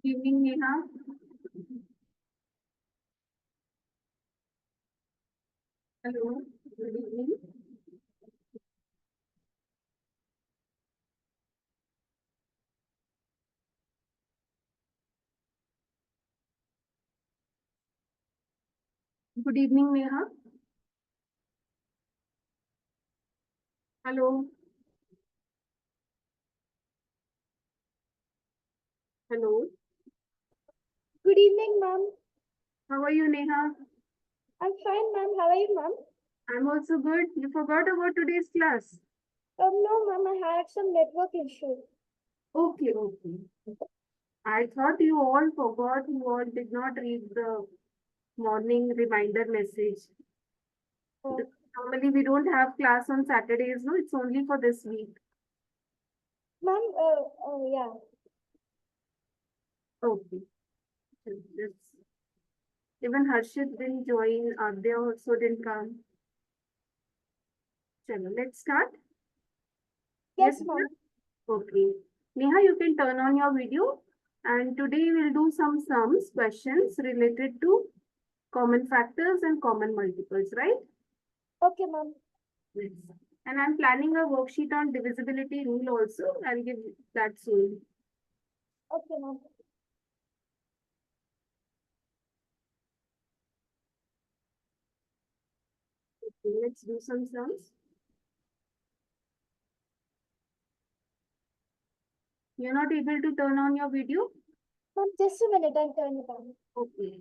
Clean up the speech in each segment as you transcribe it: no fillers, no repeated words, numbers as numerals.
Evening, Neha. Hello. Good evening. Good evening, Neha. Hello. Hello. Good evening, ma'am. How are you, Neha? I'm fine, ma'am. How are you, ma'am? I'm also good. You forgot about today's class. No, ma'am. I had some network issue. Okay, okay. I thought you all forgot. You all did not read the morning reminder message. Uh, Normally, we don't have class on Saturdays, no? It's only for this week. ma'am, yeah. Okay. That's, even Harshit didn't join. They also didn't come. Chalo, let's start. Yes, Yes, ma'am. okay. Neha, you can turn on your video. And today we'll do some sums questions related to common factors and common multiples, right? Okay, ma'am. Yes. And I'm planning a worksheet on divisibility rule also. I'll give that soon. Okay, ma'am. Okay, let's do some sums. You're not able to turn on your video? Ma'am, just a minute. I'll turn it on. Okay.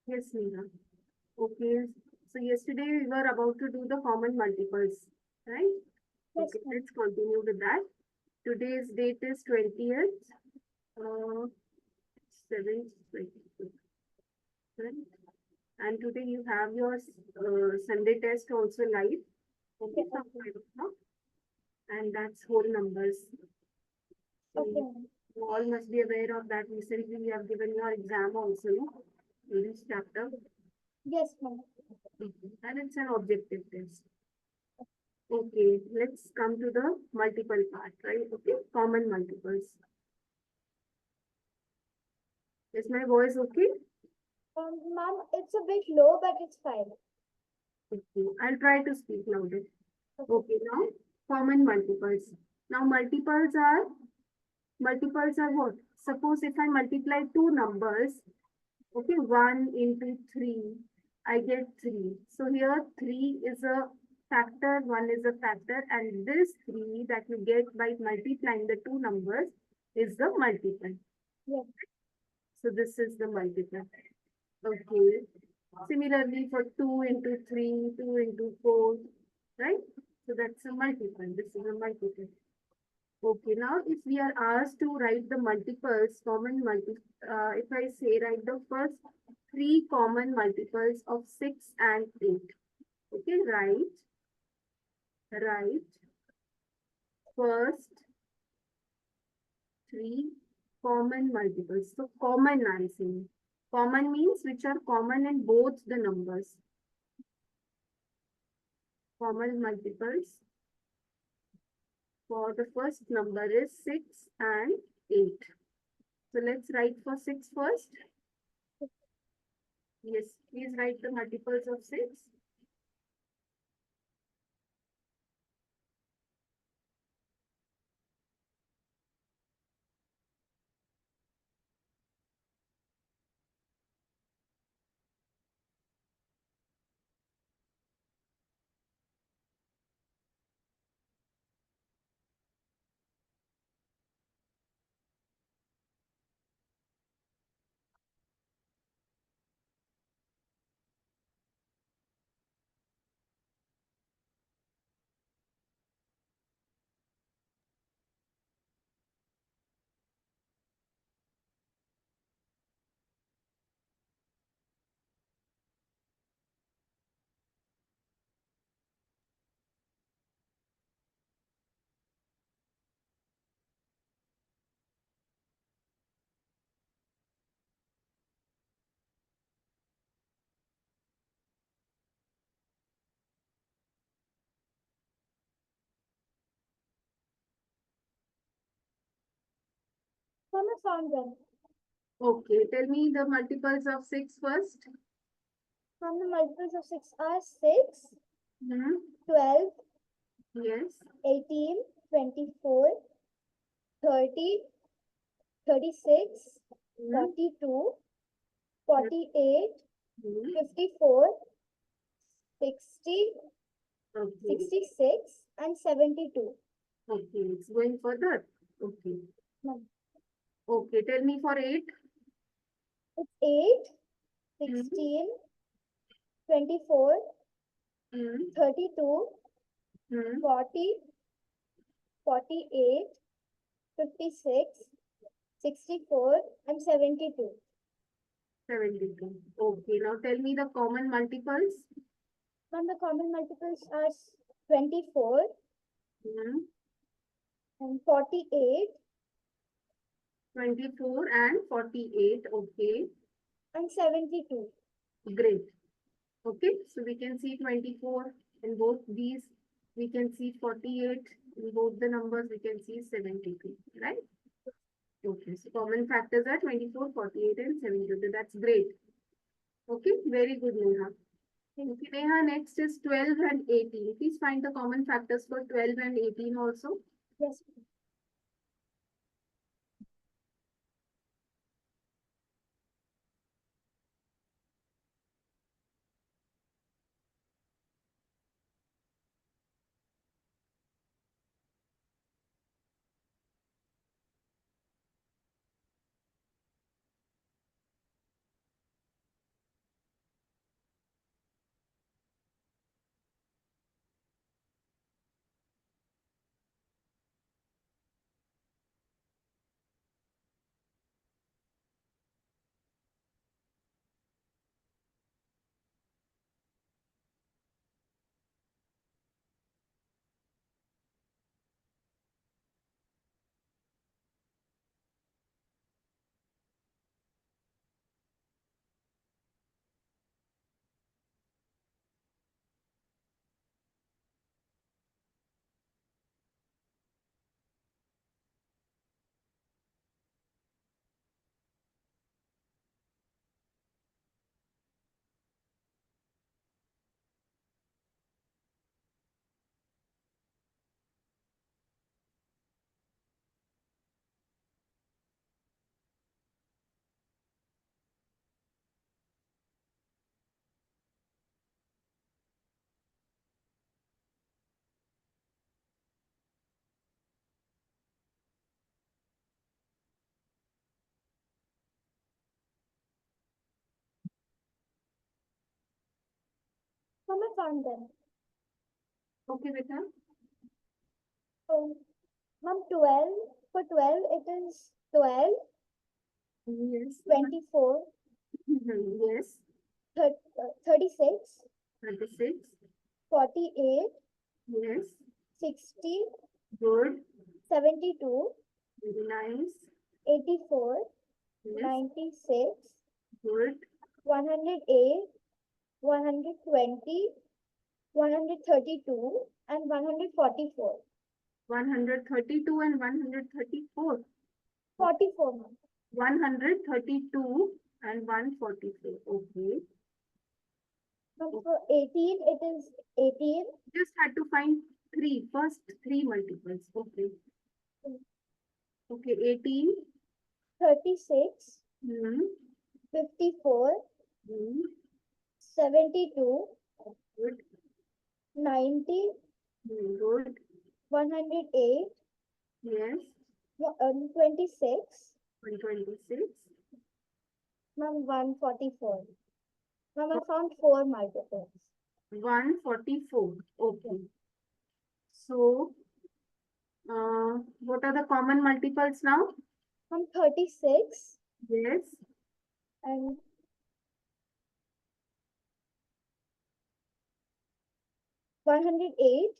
Yes, Neha. Okay. So yesterday we were about to do the common multiples, right? Yes, Okay, ma'am. let's continue with that. Today's date is 20th, 7th, 20th, right? And today you have your Sunday test also live. Okay, Yes, from okay. 5 o'clock. And that's whole numbers. So Okay, ma'am. you all must be aware of that. Recently, you have given your exam also, no? In this chapter. Yes, ma'am. And it's an objective test. Okay, let's come to the multiple part, right? Okay, common multiples. Is my voice okay? Ma'am, it's a bit low, but it's fine. Okay, I'll try to speak louder. Okay. Okay, now common multiples. Now multiples are what? Suppose if I multiply two numbers, okay, 1 into 3, I get 3. So here 3 is a factor, 1 is a factor, and this 3 that you get by multiplying the two numbers is the multiple. Yes. So this is the multiple. Okay. Similarly for 2 into 3, 2 into 4, right? So that's a multiple. This is a multiple. Okay, now if we are asked to write the multiples, if I say write the first three common multiples of 6 and 8. Okay, write first three common multiples. So common I'm saying. Common means which are common in both the numbers. Common multiples for the first number is 6 and 8. So let's write for 6 first. Yes, please write the multiples of 6. found them. Okay, tell me the multiples of 6 first. Ma'am, the multiples of 6 are 6, Hmm. 12, Yes. 18, 24, 30, 36, Hmm. 42, 48, Hmm. 54, 60, Okay. 66, and 72. Okay, it's going further. Okay. Ma'am, Okay, tell me for 8. it's 8, Hmm. 16, 24, Hmm. 32, Hmm. 40, 48, 56, 64, and 72. 72. Okay, now tell me the common multiples. Ma'am, the common multiples are 24 Hmm. and 48 24 and 48. Okay, and 72. great. Okay, so we can see 24 in both these. We can see 48 in both the numbers. We can see 72, right? Okay, so common factors are 24, 48, and 72. That's great. Okay, very good, Neha. Okay, Neha, next is 12 and 18. Please find the common factors for 12 and 18 also. Yes. Ma'am, I found them. Okay, Beta. So, ma'am, 12, for 12, it is 12, Yes. 24, Yes. 36, 36. 48, Yes. 60, Good. 72, Very nice. 84, Yes. 96, Good. 108, 120, 132, and 144. 132 and 134. 44, ma'am. 132 and 144. Okay. Ma'am, for 18, it is 18, Just had to find first three multiples. Okay. Okay. 18. 36, Hmm. 54, Hmm. 72, Good. 90, Good. 108, Yes. 26, 126. ma'am, 144. Ma'am, I found 4 multiples. 144. Okay. So, what are the common multiples now? Ma'am, 36 Yes. and 108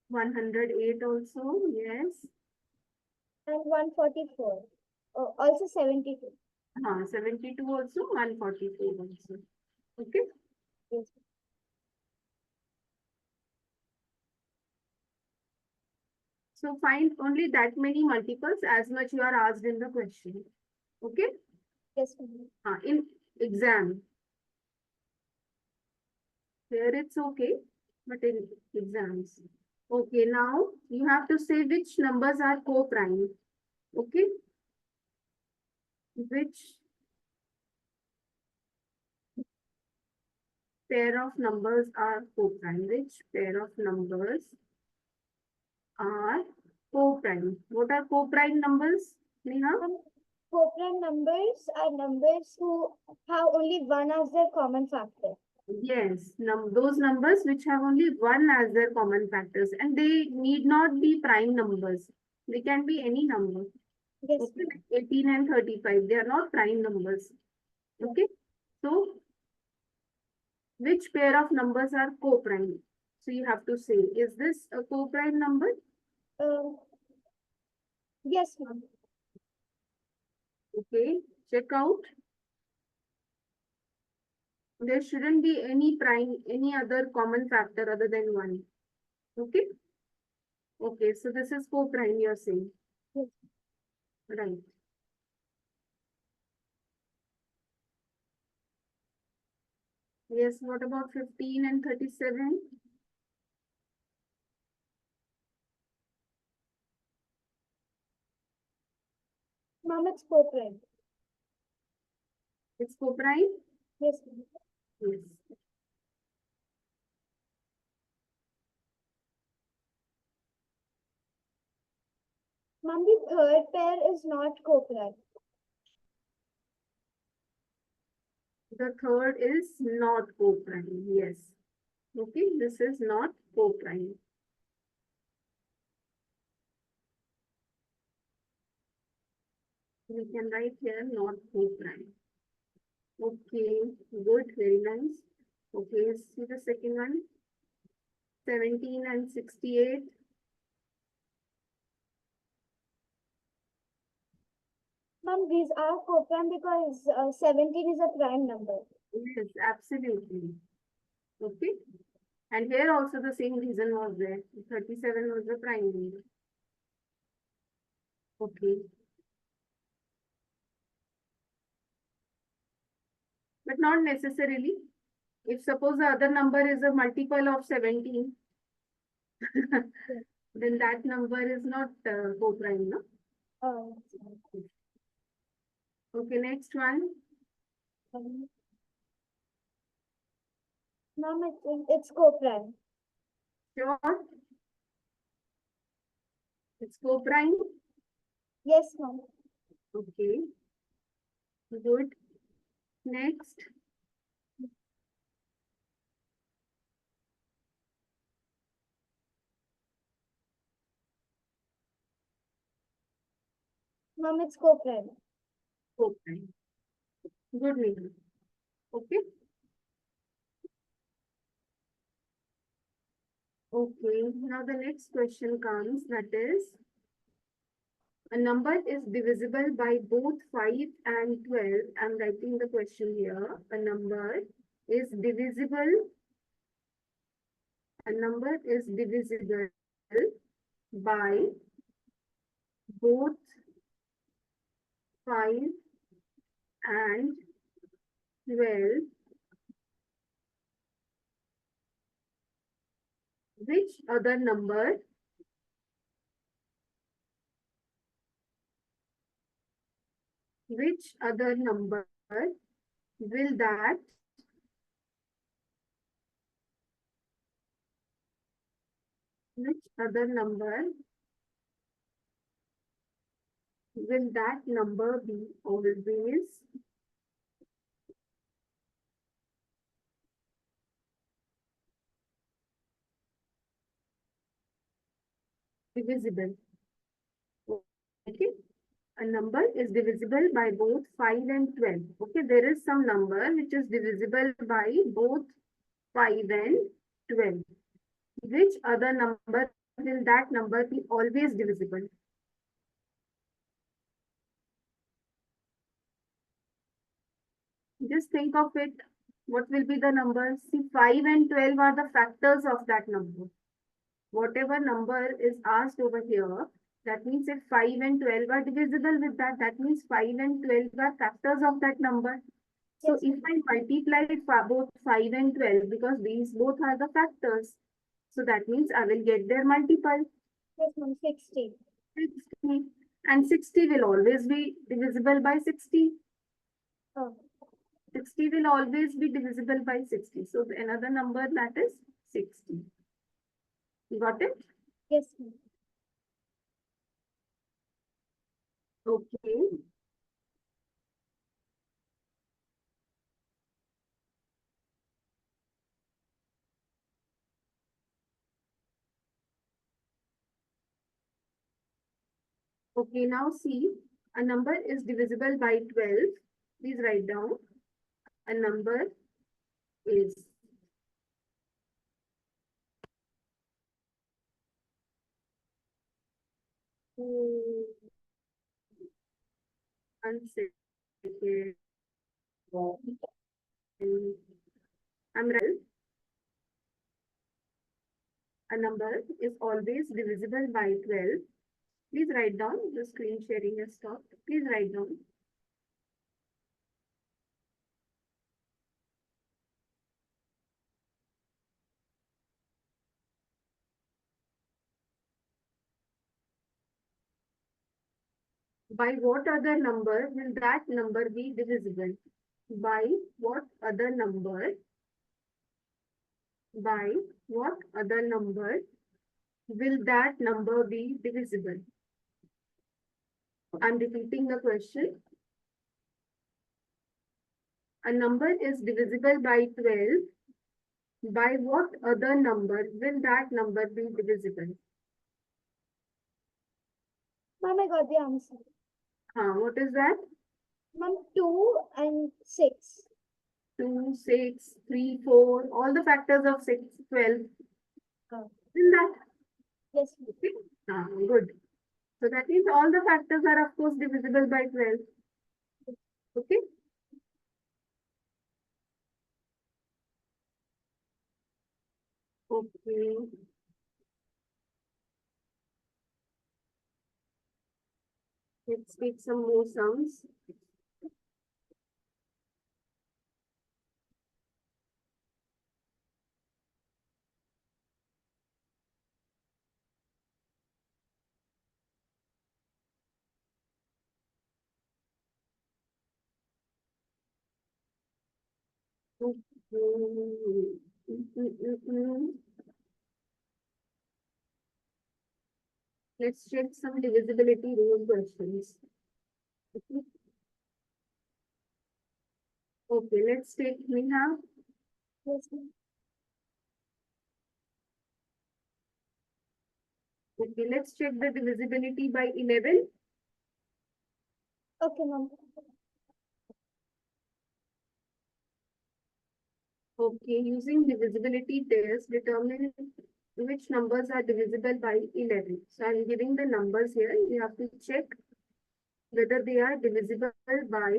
108 also. Yes. and 144. Oh, also 72. 72 also. 144 also. Okay. Yes. So find only that many multiples as much you are asked in the question. Okay? Yes, ma'am. In exam, here it's okay, but in exams. Okay, now you have to say which numbers are co-prime. Okay? Which pair of numbers are co-prime? Which pair of numbers are co-prime? What are co-prime numbers, Neha? Co-prime numbers are numbers who have only one as their common factor. Yes, those numbers which have only one as their common factors, and they need not be prime numbers. They can be any number. Yes, Okay, like 18 and 35, they are not prime numbers. Okay, so which pair of numbers are co-prime? So you have to say, is this a co-prime number? ma'am. Yes, ma'am. Okay, check out. There shouldn't be any prime, any other common factor other than one. Okay, okay, so this is co-prime you're saying. Yes. Right. Yes, what about 15 and 37? Ma'am, it's co-prime. It's co-prime? Yes, ma'am. Yes. Ma'am, the third pair is not co-prime. The third is not co-prime. Yes. Okay, this is not co-prime. We can write here not co-prime. Okay, good, very nice. Okay, see the second one. 17 and 68. Ma'am, these are co-prime because 17 is a prime number. Yes, absolutely. Okay. And here also the same reason was there. 37 was the prime number. Okay. But not necessarily. If suppose the other number is a multiple of 17, then that number is not co-prime, no? Uh, Okay, next one. um, Ma'am, I think it's co-prime. Sure. It's co-prime. Yes, ma'am. Okay. Good. Next. Ma'am, it's co-prime. Co-prime. Good, Neha. Okay. Okay. Now the next question comes, that is, a number is divisible by both 5 and 12. I'm writing the question here. A number is divisible. A number is divisible by both 5 and 12. Which other number will that which other number will that number be always divisible? Okay, a number is divisible by both 5 and 12. Okay, there is some number which is divisible by both 5 and 12. Which other number will that number be always divisible? Just think of it. What will be the number? See, 5 and 12 are the factors of that number. Whatever number is asked over here, that means if 5 and 12 are divisible with that, that means 5 and 12 are factors of that number. So Yes, if I multiply both 5 and 12, because these both are the factors, so that means I will get their multiple, yes, ma'am. 60. 60. And 60 will always be divisible by 60. Oh, 60 will always be divisible by 60. So another number that is 60. You got it? yes, ma'am. Okay. Okay, now see, a number is divisible by 12. Please write down. A number is one second. I'm right. A number is always divisible by 12. Please write down. The screen sharing has stopped. Please write down. By what other number will that number be divisible? By what other number? By what other number will that number be divisible? I'm repeating the question. A number is divisible by 12. By what other number will that number be divisible? Ma'am, I got the answer. What is that? Ma'am, 2 and 6. 2, 6, 3, 4, all the factors of 6, 12. Oh, In that. yes, ma'am. Okay. Good. So that means all the factors are of course divisible by 12. Okay. Okay. Let's take some more sums. Let's check some divisibility rule questions. Okay, let's take Neha. Yes, ma'am. Okay, let's check the divisibility by 11. Okay, ma'am. Okay, using divisibility test, determine which numbers are divisible by 11. So I'm giving the numbers here. You have to check whether they are divisible by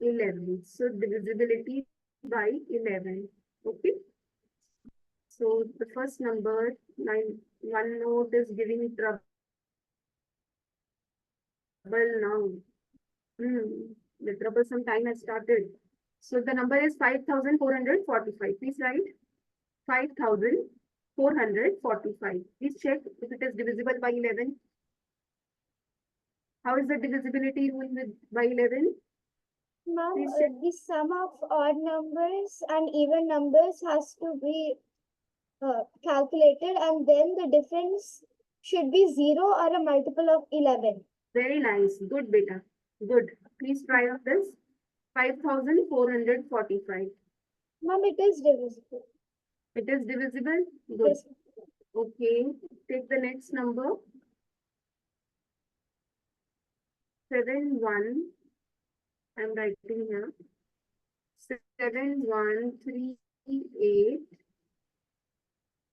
11. So divisibility by 11. Okay. So the first number, one note is giving trouble now. The troublesome time has started. So the number is 5,445. Please write 5,445. Please check if it is divisible by 11. How is the divisibility rule with by 11? Ma'am, Please check. the sum of odd numbers and even numbers has to be calculated, and then the difference should be 0 or a multiple of 11. Very nice. Good, beta. Good. Please try out this. 5,445. Ma'am, it is divisible. It is divisible? Good. Yes. Okay. Take the next number. 7, 1. I'm writing here. 7, 1, 3, 8,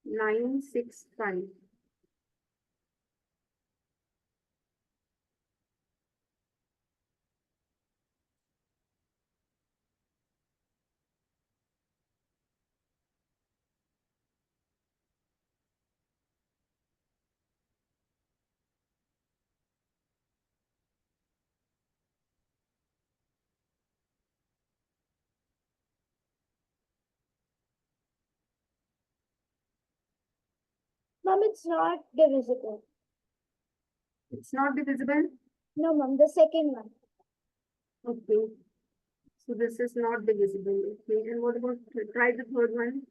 9, 6, 5. Ma'am, it's not divisible. It's not divisible. No, ma'am, the second one. Okay. So this is not divisible. Okay. And what about try the third one?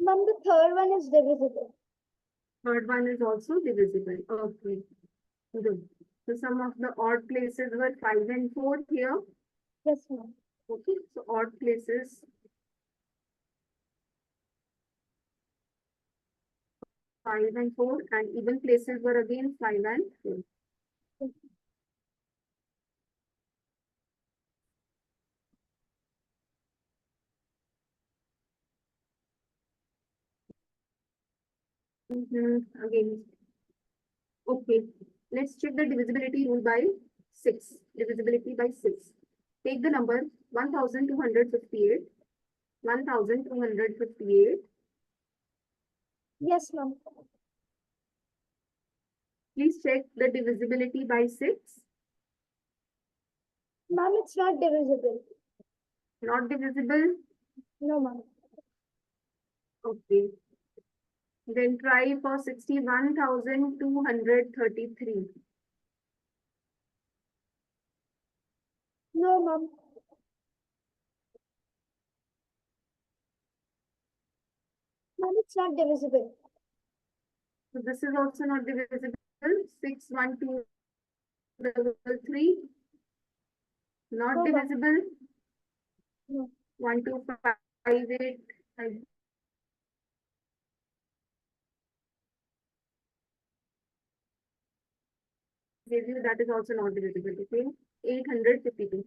Ma'am, the third one is divisible. Third one is also divisible. Okay. Good. So some of the odd places were 5 and 4 here. Yes, ma'am. Okay. So odd places 5 and 4, and even places were again 5 and 4. Again. Okay. Let's check the divisibility rule by 6. Divisibility by 6. Take the number 1258. 1258. Yes, ma'am. Please check the divisibility by 6. Ma'am, it's not divisible. Not divisible. No, ma'am. Okay. Then try for 61,233. No, ma'am. Ma'am, it's not divisible. So this is also not divisible. 61233. Not No, ma'am. divisible. No. 1258. I gave you that is also not divisible. Okay. 852.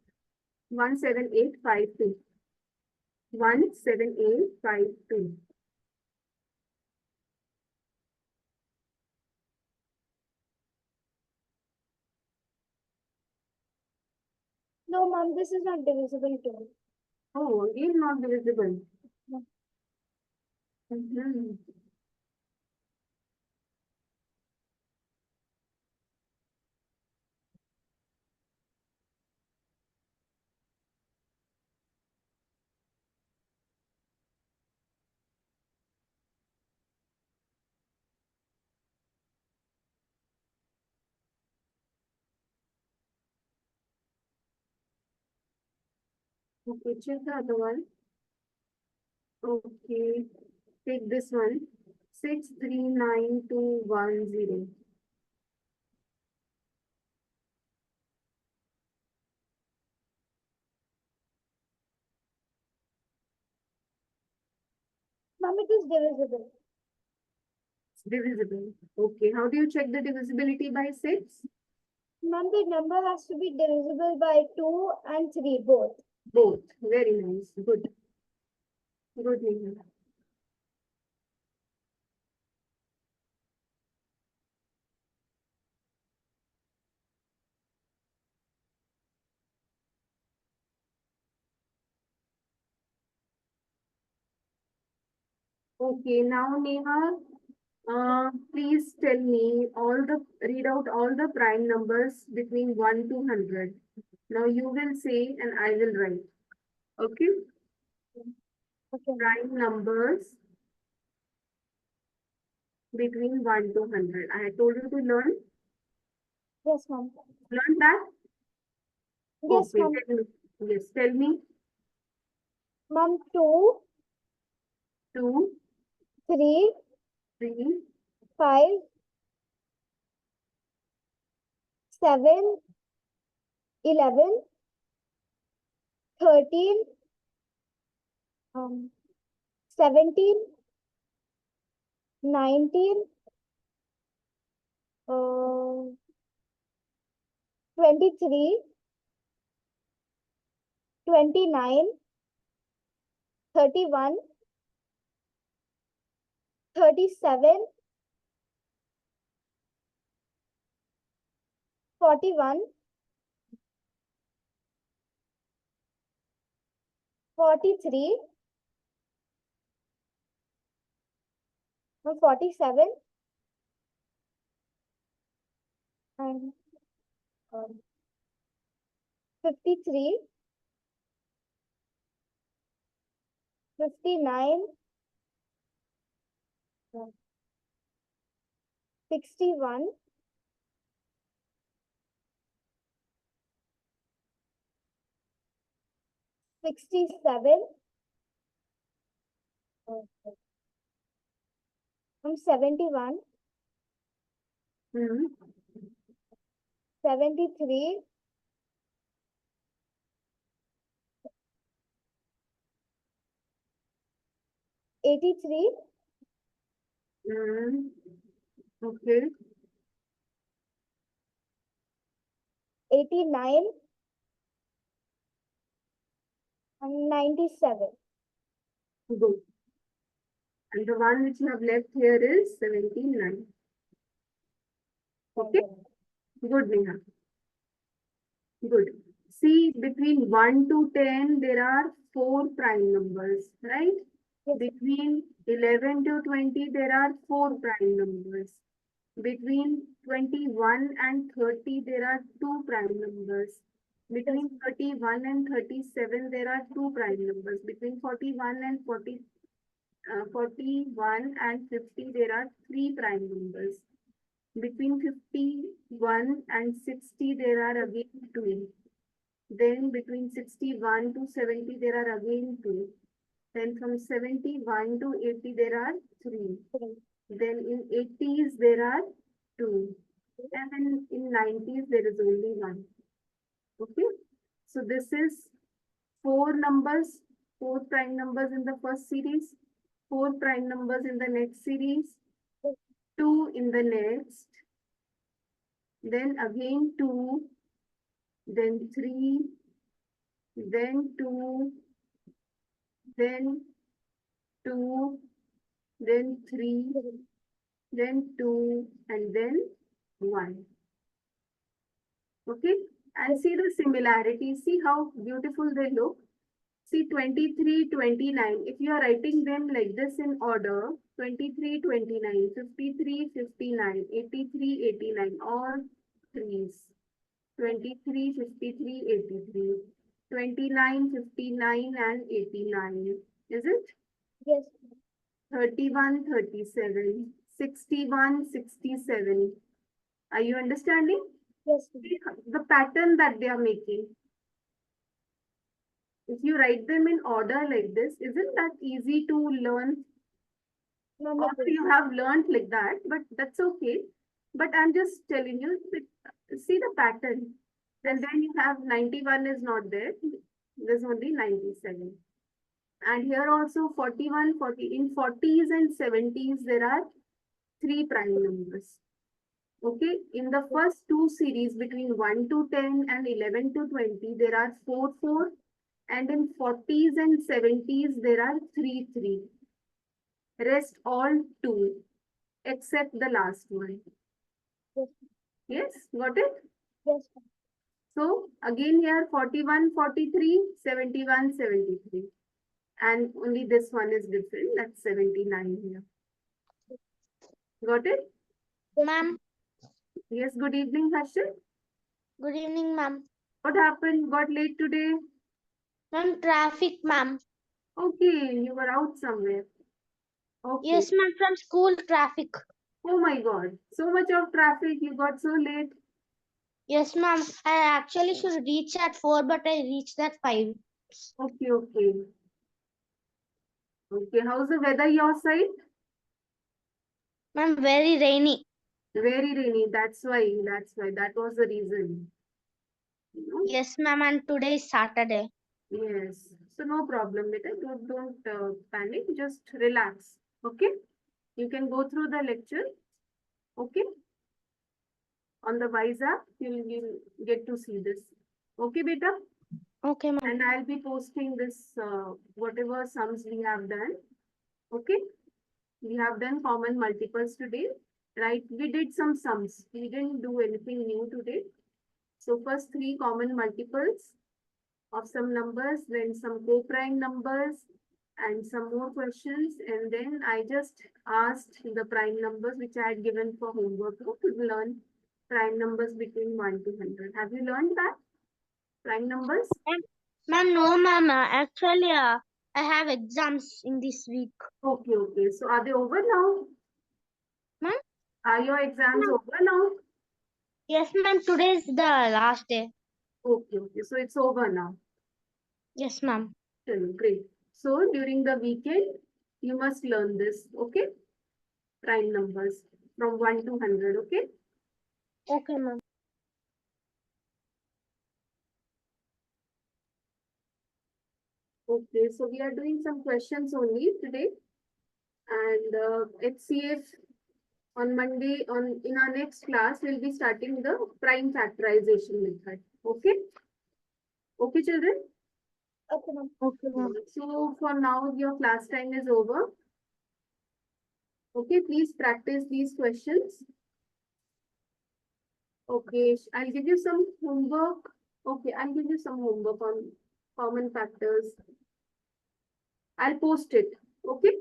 17852. 17852. No, ma'am, this is not divisible too. Oh, again not divisible. No. Mhm. Okay, check the other one. Okay, take this one. 639210. Ma'am, it is divisible. It's divisible. Okay, how do you check the divisibility by 6? Ma'am, the number has to be divisible by 2 and 3 both. Both. Very nice. Good. Good, Neha. Okay, now Neha, please tell me read out all the prime numbers between 1 to 100. Now you will say and I will write. Okay? Okay, ma'am. Prime numbers between 1 to 100. I had told you to learn. Yes, ma'am. Learn that? Yes, Okay, ma'am. tell me. Yes, tell me. Ma'am, 2, 2, 3, 3, 5, 7, 11, 13, 17, 19, 23, 29, 31, 37, 41, 43, 47, and 53, 59, 61, 67, 71, Hmm. 73, 83, Hmm. Okay. 89, and 97. Good. And the one which you have left here is 79. Okay. Good, Neha. Good. See, between 1 to 10, there are 4 prime numbers, right? Yes. Between 11 to 20, there are 4 prime numbers. Between 21 and 30, there are 2 prime numbers. Between 31 and 37, there are 2 prime numbers. Between 41 and 41 and 50, there are 3 prime numbers. Between 51 and 60, there are again 2. Then between 61 to 70, there are again 2. Then from 71 to 80, there are 3. Then in 80s, there are 2. And then in 90s, there is only 1. Okay. So this is 4 numbers, 4 prime numbers in the first series, 4 prime numbers in the next series, 2 in the next, then again 2, then 3, then 2, then 2, then 3, then 2, and then 1. Okay, and see the similarity. See how beautiful they look. See 23, 29. If you are writing them like this in order, 23, 29, 53, 59, 83, 89, all threes. 23, 53, 83, 29, 59, and 89. Is it? Yes. 31, 37, 61, 67. Are you understanding? Yes. See the pattern that they are making. If you write them in order like this, isn't that easy to learn? Also, you have learned like that, but that's okay. But I'm just telling you, see the pattern. And then you have 91 is not there. There's only 97. And here also 41, 40. In 40s and 70s, there are 3 prime numbers. Okay, in the first 2 series between 1 to 10 and 11 to 20, there are 4, 4. And in 40s and 70s, there are 3, 3. Rest all 2, except the last one. Yes. Yes, got it? Yes. So again here 41, 43, 71, 73. And only this one is different. That's 79 here. Got it? Ma'am, Yes, good evening, Harshit. good evening, ma'am. What happened? Got late today? Ma'am, traffic, ma'am. Okay, you were out somewhere. Okay. Yes, ma'am, from school traffic. Oh my God. So much of traffic. You got so late. Yes, ma'am. I actually should reach at 4, but I reached at 5. Okay, okay. Okay, how's the weather your side? Ma'am, very rainy. Very rainy. That's why. That was the reason. You know? Yes, ma'am, and today is Saturday. Yes. So no problem, beta. Don't panic. Just relax. Okay. You can go through the lecture. Okay. On the Wise app, you'll get to see this. Okay, beta. Okay, ma'am. And I'll be posting this whatever sums we have done. Okay. We have done common multiples today. Right. We did some sums. We didn't do anything new today. So first 3 common multiples of some numbers, then some co-prime numbers, and some more questions. And then I just asked the prime numbers which I had given for homework to learn. Prime numbers between 1 to 100. Have you learned that? Prime numbers? Ma'am, no, ma'am. Actually, I have exams in this week. Okay, okay. So are they over now? Ma'am? Are your exams over now? Yes, ma'am. Today is the last day. Okay, okay. So it's over now. Yes, ma'am. Great. So during the weekend, you must learn this, okay? Prime numbers from 1 to 100, okay? Okay, ma'am. Okay, so we are doing some questions only today. And let's see if on Monday, in our next class, we'll be starting the prime factorization method. Okay? Okay, children? Okay, ma'am. Okay, ma'am. So for now, your class time is over. Okay, please practice these questions. Okay, I'll give you some homework. Okay, I'll give you some homework on common factors. I'll post it. Okay?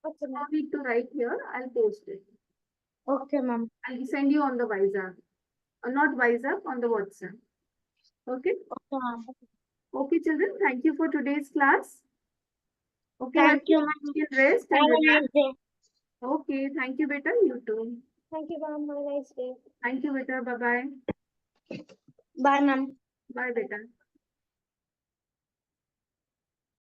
Okay, No ma'am. need to write here. I'll post it. Okay, ma'am. I'll send you on the WhatsApp. Not WhatsApp, on the WhatsApp. Okay? Okay, ma'am. Okay, children. Thank you for today's class. Okay, Thank you, you ma'am. can rest Have and a relax. nice day. Okay, thank you, beta. You too. Thank you, ma'am. Have a nice day. Thank you, beta. Bye-bye. Bye, ma'am. Bye, beta.